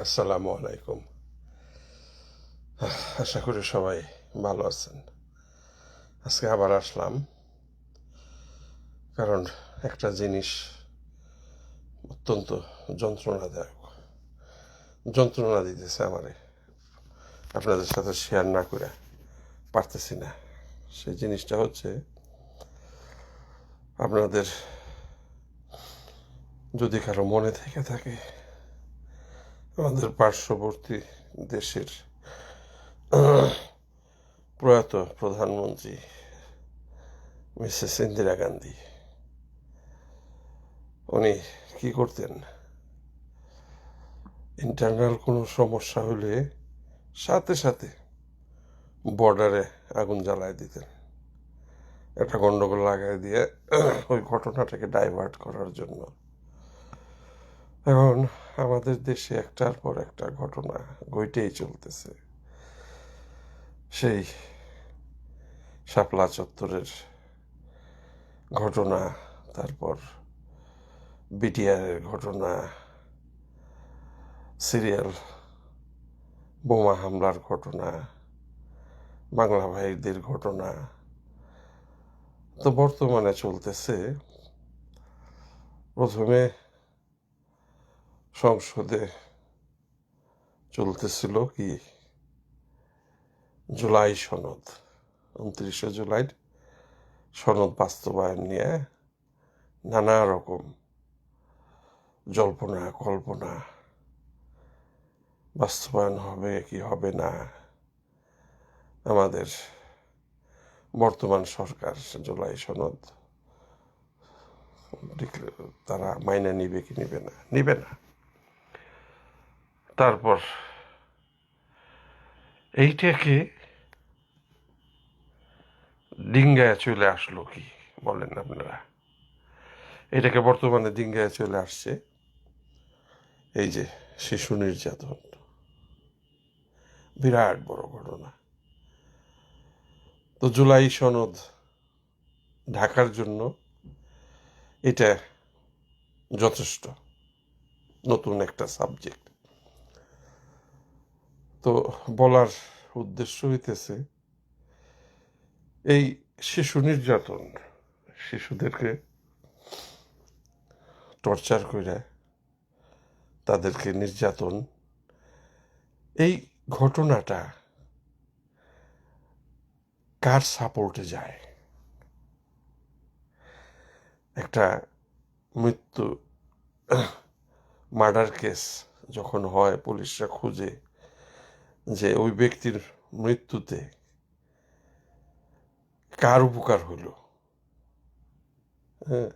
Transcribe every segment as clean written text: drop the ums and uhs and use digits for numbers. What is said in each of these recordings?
আসসালামু আলাইকুম। আশা করি সবাই ভালো আছেন। আজকে আবার আসলাম, কারণ একটা জিনিস অত্যন্ত যন্ত্রণাদায়ক, যন্ত্রণা দিতেছে আমারে, আপনাদের সাথে শেয়ার না করে পারতেছি না। সেই জিনিসটা হচ্ছে, আপনাদের যদি কারো মনে থেকে থাকে, আমাদের পার্শ্ববর্তী দেশের প্রয়াত প্রধানমন্ত্রী মিসেস ইন্দিরা গান্ধী, উনি কি করতেন? ইন্টারনাল কোনো সমস্যা হলে সাথে সাথে বর্ডারে আগুন জ্বালায় দিতেন, একটা গন্ডগোল লাগাই দিয়ে ওই ঘটনাটাকে ডাইভার্ট করার জন্য। এখন আমাদের দেশে একটার পর একটা ঘটনা ঘটেই চলতেছে। সেই শাপলা চত্বরের ঘটনা, তারপর বিটিআরের ঘটনা, সিরিয়াল বোমা হামলার ঘটনা, বাংলা ভাইদের ঘটনা। তো বর্তমানে চলতেছে, প্রথমে সংসদে চলতেছিল কি জুলাই সনদ, 29শে জুলাইয়ের সনদ বাস্তবায়ন নিয়ে নানা রকম জল্পনা কল্পনা, বাস্তবায়ন হবে কি হবে না, আমাদের বর্তমান সরকার জুলাই সনদ তারা মাইনে নিবে কি নিবে না। তারপর এইটাকে ডিঙ্গায় চলে আসলো কি বলেন আপনারা? এটাকে বর্তমানে ডিঙ্গায় চলে আসছে এই যে শিশু নির্যাতন, বিরাট বড় ঘটনা। তো জুলাই সনদ ঢাকার জন্য এটা যথেষ্ট, নতুন একটা সাবজেক্ট। তো বলার উদ্দেশ্য হইতেছে, এই শিশু নির্যাতন, শিশুদেরকে টর্চার করে তাদেরকে নির্যাতন, এই ঘটনাটা কার সাপোর্টে যায়? একটা মৃত্যু মার্ডার কেস যখন হয়, পুলিশরা খুঁজে যে ওই ব্যক্তির মৃত্যুতে কার উপকার হইল, হ্যাঁ,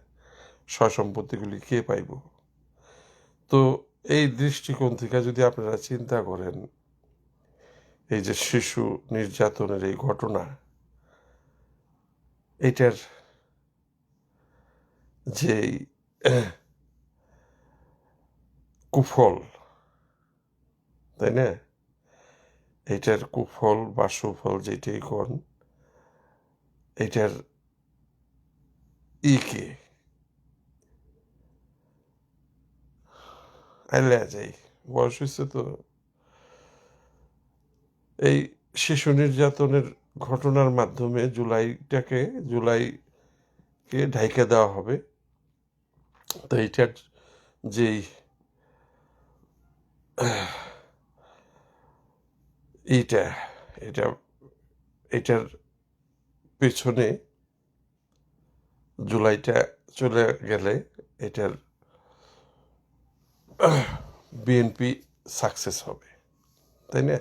সয় সম্পত্তিগুলি কে পাইব? তো এই দৃষ্টিকোণ থেকে যদি আপনারা চিন্তা করেন, এই যে শিশু নির্যাতনের এই ঘটনা, এটার যে কুফল, তাই না? এটার কুফল বা সুফল যেটাই কোন, এটার কে আইলে যাই, বয়স হয়েছে তো। এই শিশু নির্যাতনের ঘটনার মাধ্যমে জুলাইকে ঢাইকা দেওয়া হবে। তো এইটার যেই এইটা এটা এটার পেছনে জুলাইটা চলে গেলে এটার বিএনপি সাকসেস হবে, তাই না?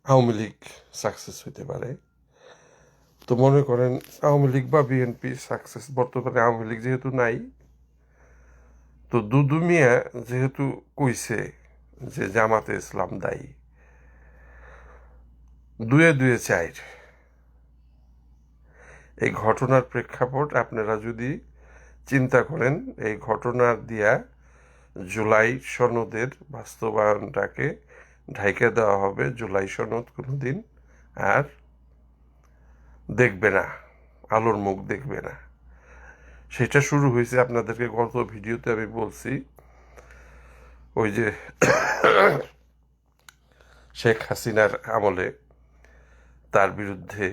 আওয়ামী লীগ সাকসেস হইতে পারে। তো মনে করেন আওয়ামী লীগ বা বিএনপি সাকসেস, বর্তমানে আওয়ামী লীগ যেহেতু নাই, তো দুদু মিয়া যেহেতু কইছে যে জামাতে ইসলাম দায়ী, দুয়ে দুয়ে চাইর, এই ঘটনার প্রেক্ষাপট আপনারা যদি চিন্তা করেন, এই ঘটনার দিয়া জুলাই সনদের বাস্তবায়নটাকে ঢাইকে দেওয়া হবে। জুলাই সনদ কোনোদিন আর দেখবে না, আলোর মুখ দেখবে না। সেটা শুরু হয়েছে, আপনাদেরকে গত ভিডিওতে আমি বলছি, ওই যে শেখ হাসিনার আমলে তার বিরুদ্ধে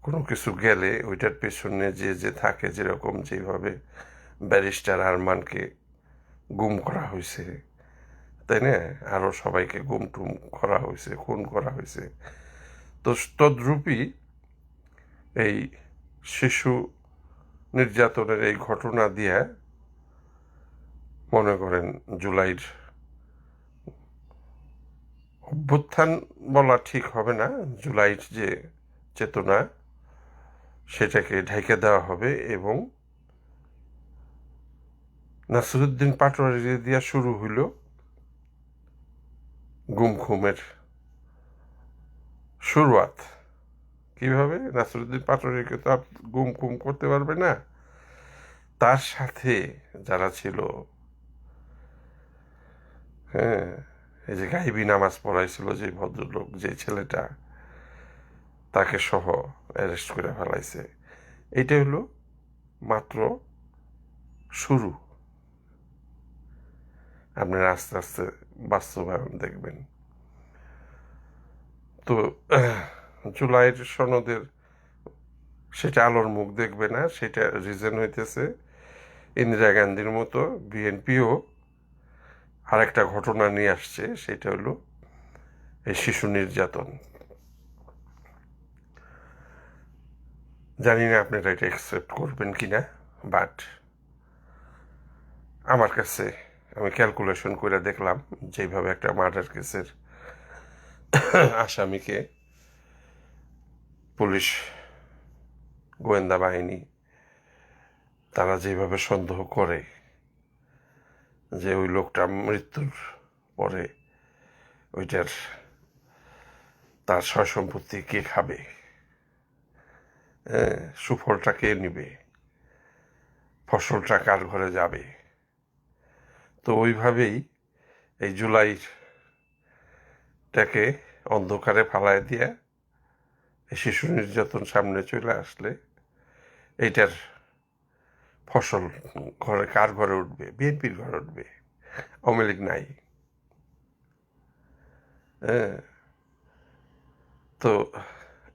কোনো কিছু গেলে ওইটার পেছনে যে থাকে, যেরকম যেভাবে ব্যারিস্টার আরমানকে গুম করা হয়েছে, তাই না, আরও সবাইকে গুম টুম করা হয়েছে, খুন করা হয়েছে, তো তদ্রূপই এই শিশু নির্যাতনের এই ঘটনা দিয়ে মনে করেন জুলাইয়ের অভ্যুত্থান বলা ঠিক হবে না, জুলাইয়ের যে চেতনা সেটাকে ঢেকে দেওয়া হবে এবং নাসিরুদ্দিন পাটোয়ারি দিয়া শুরু হইল গুম খুমের শুরুয়াত। কিভাবে? নাসিরুদ্দিন পাটোয়ারিকে তো আর গুম খুম করতে পারবে না, তার সাথে যারা ছিল, হ্যাঁ, এই যে গাইবি নামাজ পড়াইছিল যে ভদ্রলোক, যে ছেলেটা, তাকে সহ অ্যারেস্ট করে ফেলাইছে। এইটা হলো মাত্র শুরু, আপনারা আস্তে আস্তে বাস্তবায়ন দেখবেন। তো জুলাইয়ের সনদের সেটা আলোর মুখ দেখবে না, সেটা রিজন হইতেছে ইন্দিরা গান্ধীর মতো বিএনপিও আরেকটা ঘটনা নিয়ে আসছে, সেটা হলো এই শিশু নির্যাতন। জানি না আপনারা এটা অ্যাকসেপ্ট করবেন কিনা, বাট আমার কাছে, আমি ক্যালকুলেশন করে দেখলাম যেভাবে একটা মার্ডার কেসের আসামিকে পুলিশ, গোয়েন্দা বাহিনী তারা যেভাবে সন্দেহ করে যে ওই লোকটা মৃত্যুর পরে ওইটার তার সয় সম্পত্তি কে খাবে, সুফলটা কে নিবে, ফসলটা কার ঘরে যাবে, তো ওইভাবেই এই জুলাইটাকে অন্ধকারে ফালায় দিয়ে এই শিশু নির্যাতন সামনে চলে আসলে এইটার ফসল ঘরে কার ঘরে উঠবে? বিএনপির ঘরে উঠবে, আওয়ামী লীগ নাই। হ্যাঁ, তো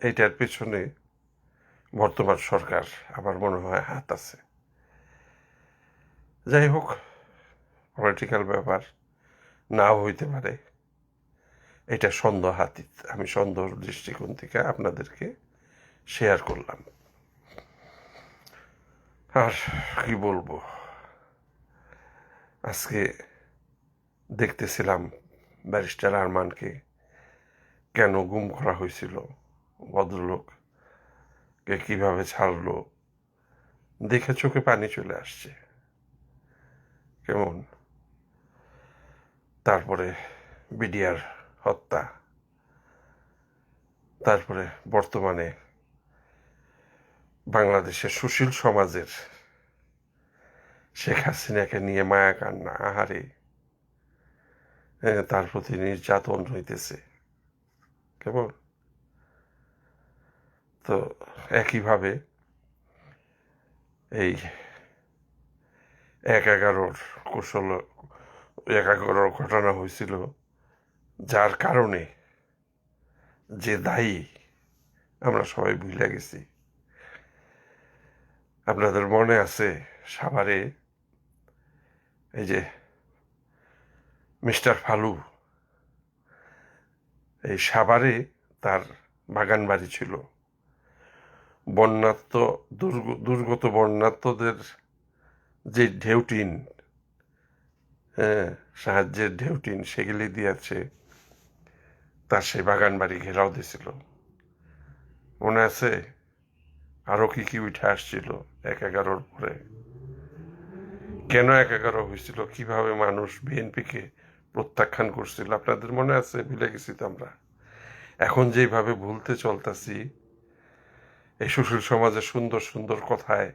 এইটার পেছনে বর্তমান সরকার আমার মনে হয় হাত আছে। যাই হোক, পলিটিক্যাল ব্যাপার নাও হইতে পারে, এটা সন্দেহাতীত, আমি সন্দেহ দৃষ্টিকোণ থেকে আপনাদেরকে শেয়ার করলাম। আর কি বলবো, আজকে দেখতেছিলাম ব্যারিস্টার আরমানকে কেন গুম করা হয়েছিল, ভদ্রলোককে কিভাবে ছাড়লো, দেখে চোখে পানি চলে আসছে। কেমন? তারপরে বিডিআর হত্যা, তারপরে বর্তমানে বাংলাদেশের সুশীল সমাজের শেখ হাসিনাকে নিয়ে মায়া কান্না, আহারে, তার প্রতি নির্যাতন হইতেছে। কেমন? তো একইভাবে এই ১/১১ ঘটনা হয়েছিল, যার কারণে যে দায়ী আমরা সবাই ভুলে গেছি। আপনাদের মনে আছে সাভারে এই যে মিস্টার ফালু, এই সাভারে তার বাগান বাড়ি ছিল, দুর্গত বন্যাত্মদের যে ঢেউটিন, সাহায্যের ঢেউটিন, সেগুলি দিয়েছে তার সেই বাগান বাড়ি ঘেরাও দিয়েছিল। মনে আছে? আরো কি কি উঠে আসছিল ১/১১ পরে, কেন ১/১১ হয়েছিল, কিভাবে মানুষ বিএনপিকে প্রত্যাখ্যান করছিল, আপনাদের মনে আছে? ভুলে গেছি তো আমরা। এখন যেভাবে ভুলতে চলতেছি, এই সুশীল সমাজের সুন্দর সুন্দর কথায়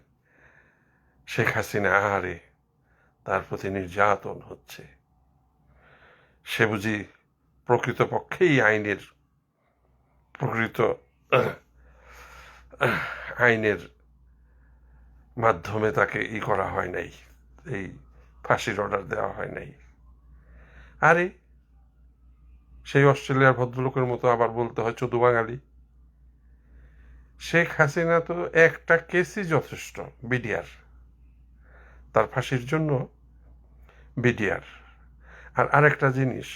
শেখ হাসিনা, আহারে, তার প্রতি নির্যাতন হচ্ছে, সে বুঝি প্রকৃতপক্ষেই আইনের মাধ্যমে তাকে করা হয় নাই, এই ফাঁসির অর্ডার দেওয়া হয় নাই। আরে সেই অস্ট্রেলিয়ার ভদ্রলোকের মতো আবার বলতে হয় চোদু বাঙালি। শেখ হাসিনা তো একটা কেসই যথেষ্ট, বিডিআর, তার ফাঁসির জন্য বিডিআর। আর আরেকটা জিনিস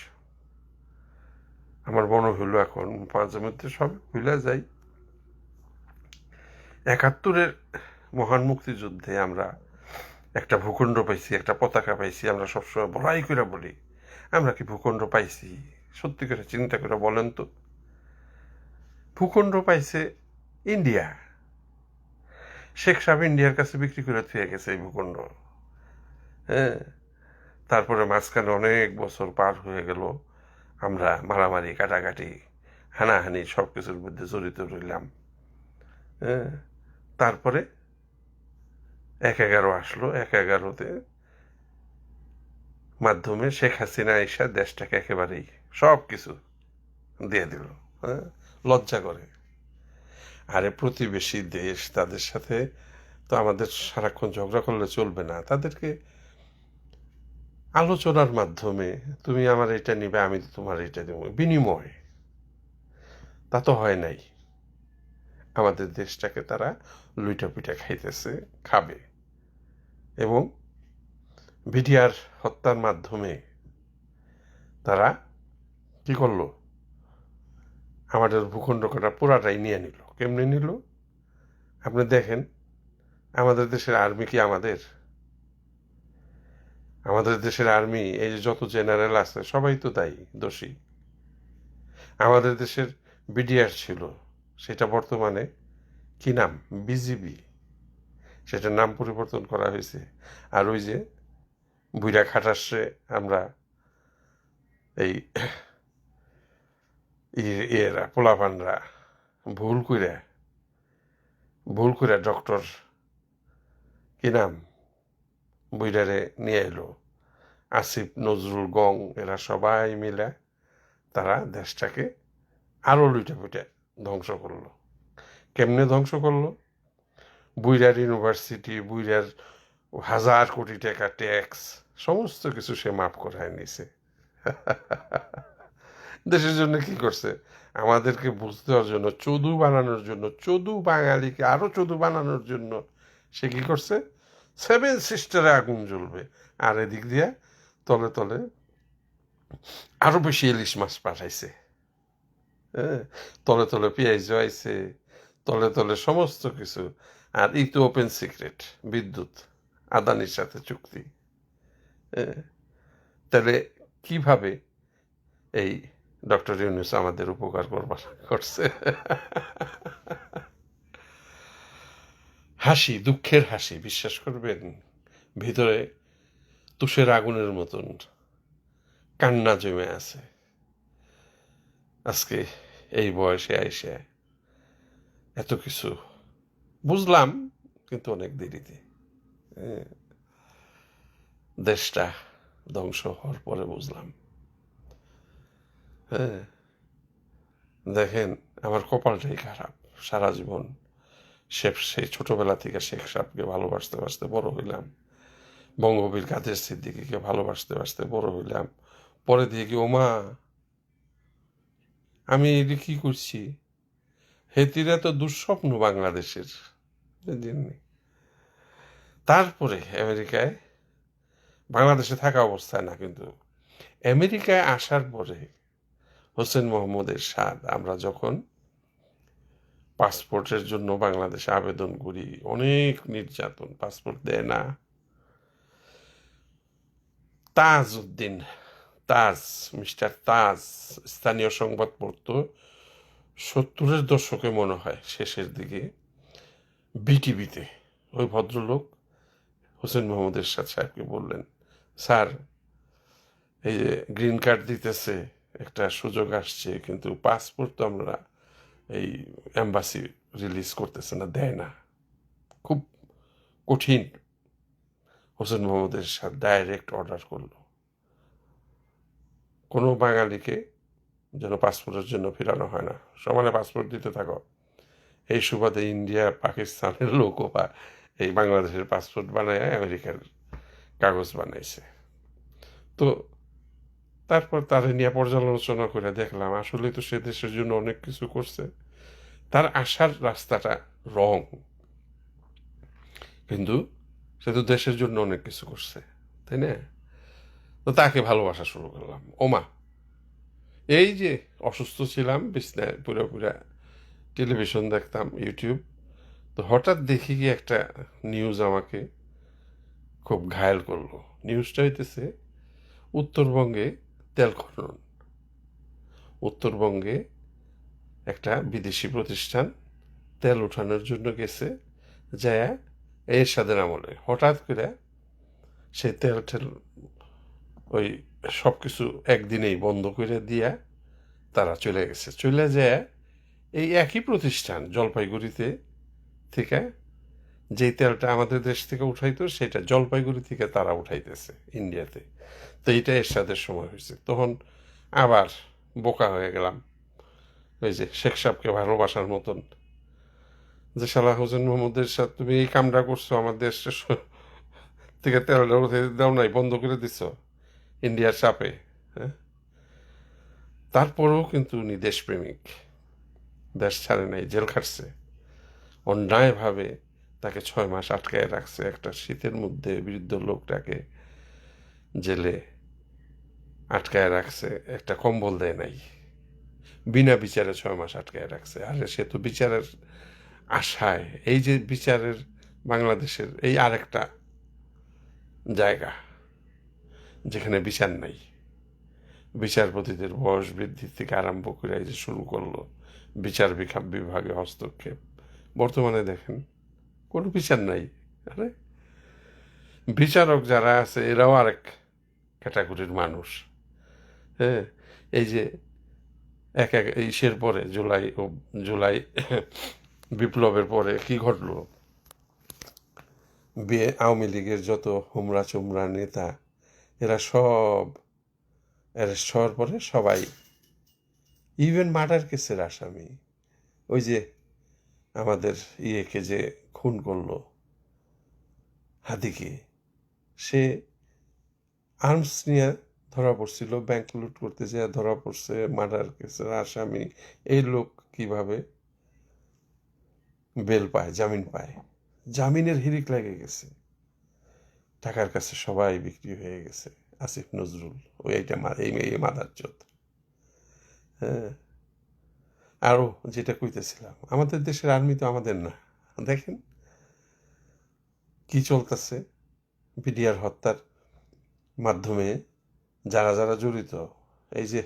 আমার মনে হইল, এখন মাঝে মধ্যে সব ভুলে যাই, ৭১-এর মহান মুক্তিযুদ্ধে আমরা একটা ভূখণ্ড পাইছি, একটা পতাকা পাইছি, আমরা সবসময় বড়াই করে বলি আমরা কি ভূখণ্ড পাইছি? সত্যি করে চিন্তা করে বলেন তো, ভূখণ্ড পাইছে ইন্ডিয়া। শেখ সাহেব ইন্ডিয়ার কাছে বিক্রি করে থুয়ে গেছে এই ভূখণ্ড। হ্যাঁ, তারপরে মাঝখানে অনেক বছর পার হয়ে গেল, আমরা মারামারি, কাটাকাটি, হানাহানি সব কিছুর মধ্যে জড়িত রইলাম। হ্যাঁ, তারপরে ১/১১ আসলো, ১/১১-তে মাধ্যমে শেখ হাসিনা এসে দেশটাকে একেবারেই সব কিছু দিয়ে দিল। হ্যাঁ, লজ্জা করে। আরে প্রতিবেশী দেশ, তাদের সাথে তো আমাদের সারাক্ষণ ঝগড়া করলে চলবে না, তাদেরকে আলোচনার মাধ্যমে তুমি আমার এটা নিবে, আমি তোমার এটা দেব, বিনিময়। তা তো হয় নাই। আমাদের দেশটাকে তারা লুইটা পিটা খাইতেছে, খাবে। এবং বিডিআর হত্যার মাধ্যমে তারা কি করলো? আমাদের ভূখণ্ড কটা পুরাটাই নিয়ে নিল। কেমনে নিল? আপনি দেখেন, আমাদের দেশের আর্মি কি আমাদের দেশের আর্মি, এই যে যত জেনারেল আছে সবাই তো দায়ী, দোষী। আমাদের দেশের বিডিআর ছিল, সেটা বর্তমানে কি নাম? বিজিবি। সেটার নাম পরিবর্তন করা হয়েছে। আর ওই যে বুইরা খাটাসে আমরা এই এরা পোলাপানরা ভুল করে ডক্টর কি নাম বুইরারে নিয়ে এলো, আসিফ নজরুল গং, এরা সবাই মিলে তারা দেশটাকে আরো লুটে পুটে ধ্বংস করলো। কেমনে ধ্বংস করলো? বুইরার ইউনিভার্সিটি, বুইরার ১,০০০ কোটি টাকা ট্যাক্স, সমস্ত কিছু সে মাফ করায় নিছে। দেশের জন্য কি করছে? আমাদেরকে বুঝতে হওয়ার জন্য, চোদু বানানোর জন্য, চোদু বাঙালিকে আরো চোদু বানানোর জন্য সে কি করছে? 7 সিস্টারে আগুন জ্বলবে। আর এদিক দিয়ে তলে তলে আরো বেশি ইলিশ মাছ পাঠাইছে। হ্যাঁ, তলে তলে পেঁয়াজ আইছে, তলে তলে সমস্ত কিছু। আর ই তো ওপেন সিক্রেট, বিদ্যুৎ আদানির সাথে চুক্তি। তাহলে কিভাবে এই ডক্টর ইউনূস আমাদের উপকার করছে? হাসি, দুঃখের হাসি, বিশ্বাস করবেন, ভিতরে তুষের আগুনের মতন কান্না জমে আছে। আজকে এই বয়সে আইসে এত কিছু বুঝলাম, কিন্তু অনেক দেরিতে। দেশটা ধ্বংস হওয়ার পরে বুঝলাম। হ্যাঁ, দেখেন, আমার কপালটাই খারাপ। সারা জীবন সেই ছোটবেলা থেকে শেখ সাহেবকে ভালোবাসতে বাসতে বড় হইলাম, বঙ্গবীর কাদের সিদ্দিকীকে ভালোবাসতে বাসতে বড় হইলাম। পরে দিয়ে কি ওমা আমি এটা কি করছি? হেতিরা তো দুঃস্বপ্ন বাংলাদেশের। তারপরে আমেরিকায়, বাংলাদেশে থাকা অবস্থায় না, কিন্তু আমেরিকায় আসার পরে হোসেন মোহাম্মদ এরশাদ, আমরা যখন পাসপোর্টের জন্য বাংলাদেশে আবেদন করি, অনেক নির্যাতন, পাসপোর্ট দেয় না। তাজউদ্দিন, মিস্টার তাজ স্থানীয় সংবাদ পড়তো 70-এর দশকে, মনে হয় শেষের দিকে, বিটিভিতে। ওই ভদ্রলোক হোসেন মোহাম্মদ এরশাদ সাহেবকে বললেন, স্যার, এই যে গ্রিন কার্ড দিতেছে, একটা সুযোগ আসছে, কিন্তু পাসপোর্ট তো আমরা এই এম্বাসি রিলিজ করতেছে না, দেয় না, খুব কঠিন। হোসেন মোহাম্মদ এরশাদ ডাইরেক্ট অর্ডার করলো, কোনো বাঙালিকে যেন পাসপোর্টের জন্য ফেরানো হয় না, সমানে পাসপোর্ট দিতে থাকো। এই সুবাদে ইন্ডিয়া, পাকিস্তানের লোকও এই বাংলাদেশের পাসপোর্ট বানায় আমেরিকার কাগজ বানাইছে। তো তারপর তারে নিয়ে পর্যালোচনা করে দেখলাম আসলে তো সে দেশের জন্য অনেক কিছু করছে, তার আসার রাস্তাটা রং, কিন্তু সে তো দেশের জন্য অনেক কিছু করছে, তাই না? তো তাকে ভালোবাসা শুরু করলাম। ওমা, এই যে অসুস্থ ছিলাম, বিছনায় পুরো পুরা টেলিভিশন দেখতাম, ইউটিউব, তো হঠাৎ দেখি কি একটা নিউজ আমাকে খুব ঘায়েল করলো। নিউজটা হইতেছে উত্তরবঙ্গে তেল খনন। উত্তরবঙ্গে একটা বিদেশি প্রতিষ্ঠান তেল উঠানোর জন্য গেছে, যায় এরশাদের আমলে হঠাৎ করে সেই তেল টেল ওই সব কিছু একদিনেই বন্ধ করে দিয়া তারা চলে গেছে। চলে যায় এই একই প্রতিষ্ঠান জলপাইগুড়িতে থেকে যেই তেলটা আমাদের দেশ থেকে উঠাইতো সেটা জলপাইগুড়ি থেকে তারা উঠাইতেছে ইন্ডিয়াতে। তো এইটা এরশাদের সময় হয়েছে। তখন আবার বোকা হয়ে গেলাম, ওই যে শেখ সাহেবকে ভালোবাসার মতন, যে সালাহ হোসেন মোহাম্মদের সাথে তুমি এই কামটা করছো, আমার দেশ থেকে তেলটা উঠে দাও নাই, বন্ধ করে দিছ ইন্ডিয়ার চাপে। হ্যাঁ, তারপরেও কিন্তু উনি দেশপ্রেমিক, দেশ ছাড়ে নাই, জেল খাটছে অন্যায়ভাবে। তাকে 6 মাস আটকায় রাখছে একটা শীতের মধ্যে, বৃদ্ধ লোকটাকে জেলে আটকায় রাখছে, একটা কম্বল দেয় নাই, বিনা বিচারে 6 মাস আটকায় রাখছে। আরে সে তো বিচারের আশায়, এই যে বিচারের বাংলাদেশের এই আরেকটা জায়গা যেখানে বিচার নাই, বিচারপতিদের বয়স বৃদ্ধি থেকে আরম্ভ করে এই যে শুরু করলো বিচার বিভাগে হস্তক্ষেপ, বর্তমানে দেখেন কোনো বিচার নাই। আরে বিচারক যারা আছে এরাও আরেক ক্যাটাগরির মানুষ। হ্যাঁ, এই যে এক এক ইসের পরে জুলাই বিপ্লবের পরে কি ঘটলো, আওয়ামী লীগের যত হুমরা চুমরা নেতা এরা সব অ্যারেস্ট হওয়ার পরে সবাই, ইভেন মার্ডার কেসের আসামি, ওই যে আমাদের ইয়েকে যে খুন করলো হাদিকে, সে আর্মস নিয়ে ধরা পড়ছিল, ব্যাংক লুট করতে যেয়ে ধরা পড়ছে, মার্ডার কেসের আসামি। এই লোক কিভাবে বেল পায়, জামিন পায়? জামিনের হিড়িক লেগে গেছে, টাকার কাছে সবাই বিক্রি হয়ে গেছে। আসিফ নজরুল ওই এইটা এই মাদার চোদ। হ্যাঁ, আরও যেটা কইতেছিলাম, আমাদের দেশের আর্মি তো আমাদের না। দেখেন কি চলতেছে, বিডিআর হত্যার মাধ্যমে যারা যারা জড়িত, এই যে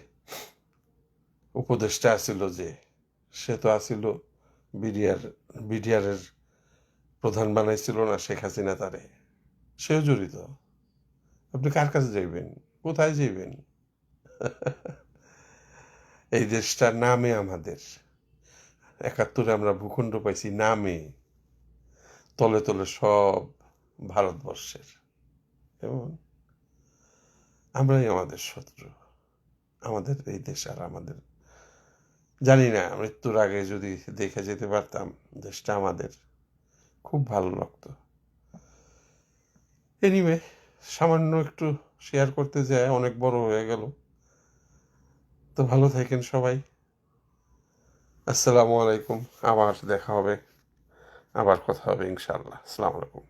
উপদেষ্টা আসিল, যে সে তো আসিল বিডিআরের প্রধান বানাইছিল না শেখ হাসিনা, তারে সেও জড়িত। আপনি কার কাছে যাইবেন, কোথায় যাইবেন? এই দেশটার নামে আমাদের 71-এ আমরা ভূখণ্ড পাইছি নামে, তলে তলে সব ভারতবর্ষের, এবং আমরাই আমাদের শত্রু। আমাদের এই দেশ আর আমাদের, জানি না, মৃত্যুর আগে যদি দেখে যেতে পারতাম দেশটা আমাদের, খুব ভালো লাগতো। এনিওয়ে, সামান্য একটু শেয়ার করতে যায় অনেক বড় হয়ে গেল। তো ভালো থাকেন সবাই। আসসালামু আলাইকুম। আবার দেখা হবে, আবার কথা হবে ইনশাআল্লাহ। আসসালামু আলাইকুম।